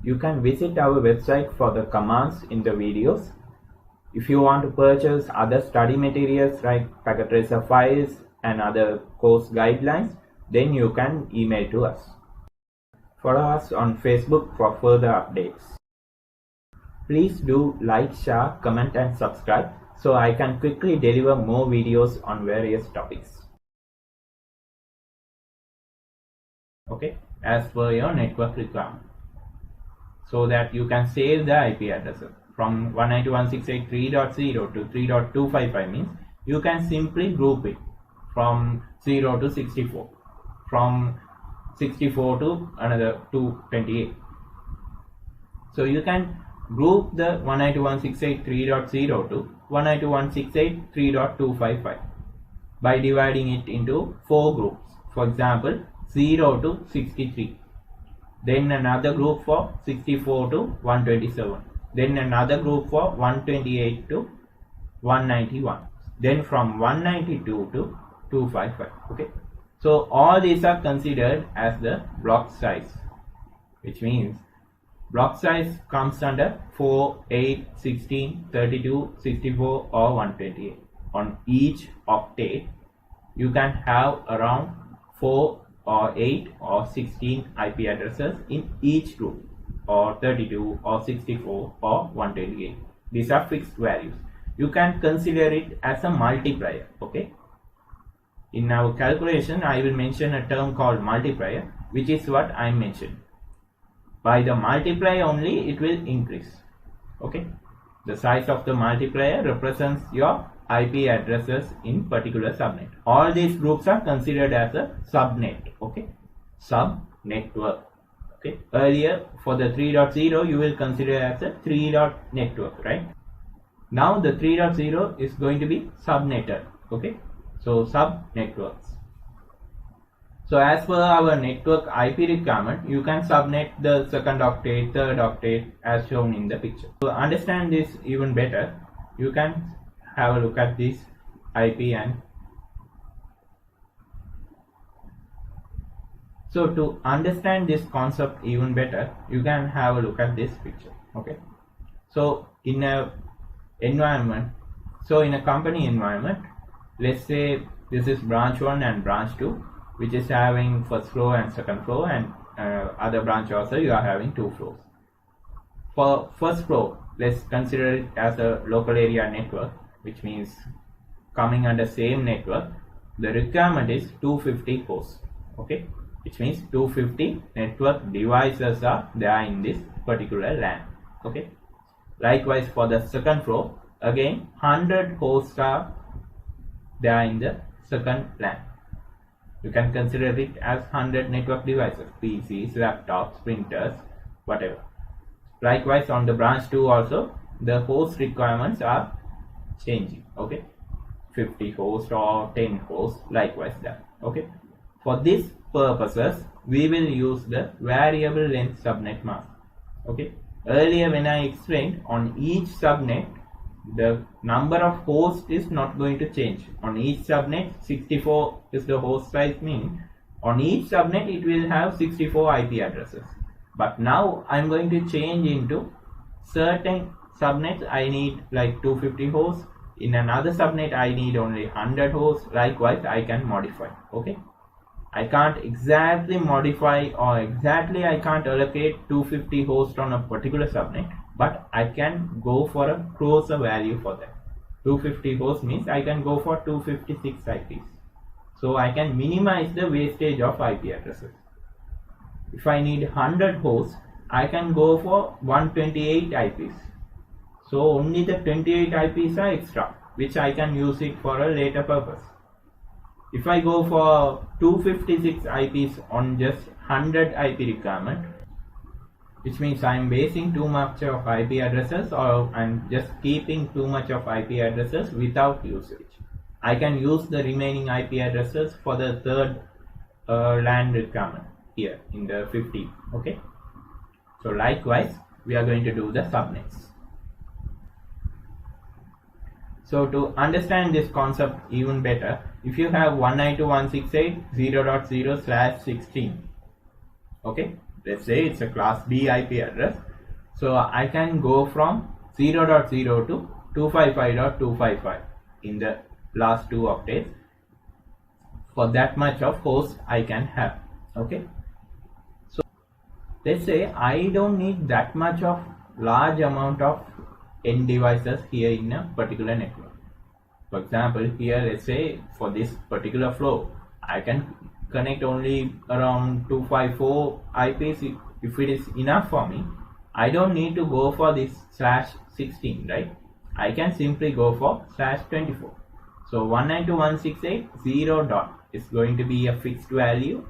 You can visit our website for the commands in the videos. If you want to purchase other study materials like packet tracer files and other course guidelines, then you can email to us. Follow us on Facebook for further updates. Please do like, share, comment and subscribe so I can quickly deliver more videos on various topics. Okay, as per your network requirement, so that you can save the IP addresses. From 192.168.3.0 to 3.255 means you can simply group it from 0 to 64, from 64 to another 228. So you can group the 192.168.3.0 to 192.168.3.255 by dividing it into 4 groups. For example, 0 to 63, then another group for 64 to 127, then another group for 128 to 191, then from 192 to 255. Okay, so all these are considered as the block size, which means block size comes under 4, 8, 16, 32, 64 or 128. On each octet you can have around 4 or 8 or 16 IP addresses in each group, or 32 or 64 or 128. These are fixed values. You can consider it as a multiplier. Okay, in our calculation I will mention a term called multiplier, which is what I mentioned. By the multiply only it will increase. Okay, the size of the multiplier represents your IP addresses in particular subnet. All these groups are considered as a subnet. Okay, sub network. Okay, earlier for the 3.0 you will consider as a 3-dot network, right? Now the 3.0 is going to be subnetted. Okay, so sub networks. So as per our network IP requirement, you can subnet the second octet, third octet as shown in the picture. To understand this even better, you can have a look at this IP. And so to understand this concept even better, you can have a look at this picture. Okay, so in a environment, so in a company environment, let's say this is branch 1 and branch 2, which is having first floor and second floor, and other branch also you are having 2 floors. For first floor, let's consider it as a local area network, which means coming under same network. The requirement is 250 hosts. Okay, which means 250 network devices are there in this particular LAN. Okay, likewise for the second floor, again 100 hosts are there in the second LAN. You can consider it as 100 network devices, PCs, laptops, printers, whatever. Likewise on the branch 2 also, the host requirements are changing. Okay, 50 hosts or 10 hosts, likewise that. Okay, for these purposes we will use the variable length subnet mask. Okay, earlier when I explained, on each subnet the number of hosts is not going to change. On each subnet 64 is the host size, mean on each subnet it will have 64 IP addresses. But now I am going to change into certain subnets I need like 250 hosts, in another subnet I need only 100 hosts. Likewise I can modify. Okay, I can't exactly modify or exactly I can't allocate 250 hosts on a particular subnet, but I can go for a closer value for that. 250 hosts means I can go for 256 IPs. So I can minimize the wastage of IP addresses. If I need 100 hosts, I can go for 128 IPs. So only the 28 IPs are extra, which I can use it for a later purpose. If I go for 256 IPs on just 100 IP requirement, which means I am basing too much of IP addresses, or I am just keeping too much of IP addresses without usage. I can use the remaining IP addresses for the third LAN requirement here in the 50. Okay, so likewise we are going to do the subnets. So to understand this concept even better, if you have 192.168.0.0/16, okay, let's say it's a class B IP address. So I can go from 0.0 to 255.255 in the last 2 octaves. For that much of host I can have. Okay. So let's say I don't need that much of large amount of end devices here in a particular network. For example, here let's say for this particular flow, I can connect only around 254 IPs if it is enough for me. I don't need to go for this /16, right? I can simply go for /24. So 192.168.0 dot is going to be a fixed value